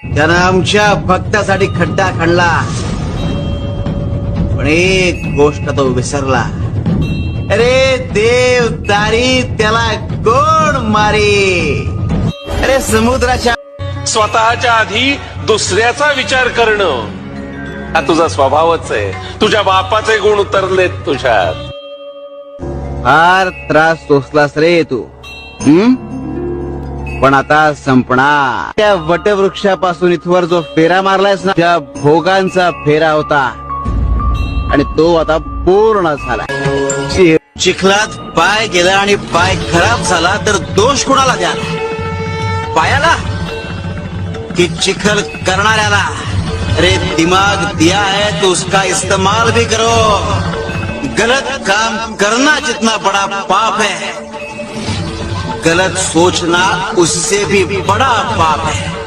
त्यानं आमच्या भक्तासाठी खड्डा खणला, पण एक गोष्ट तो विसरला. अरे देव तारी त्याला कोण मारे? अरे समुद्राच्या स्वतःच्या आधी दुसऱ्याचा विचार करणं हा तुझा स्वभावच आहे. तुझ्या बापाचे गुण उतरलेत तुझ्यात. फार त्रास सोसलास रे तू. पण आता संपणार. त्या वटवृक्षापासून इथवर जो फेरा मारलायस ना, त्या भोगांचा फेरा होता आणि तो आता पूर्ण झाला. चिखलात पाय गेला आणि पाय खराब झाला तर दोष कोणाला द्या? पायाला कि चिखल करणाऱ्याला? अरे दिमाग दिया है तो उसका इस्तेमाल भी करो. गलत काम करना जितना बड़ा पाप है, गलत सोचना उससे भी बड़ा पाप है.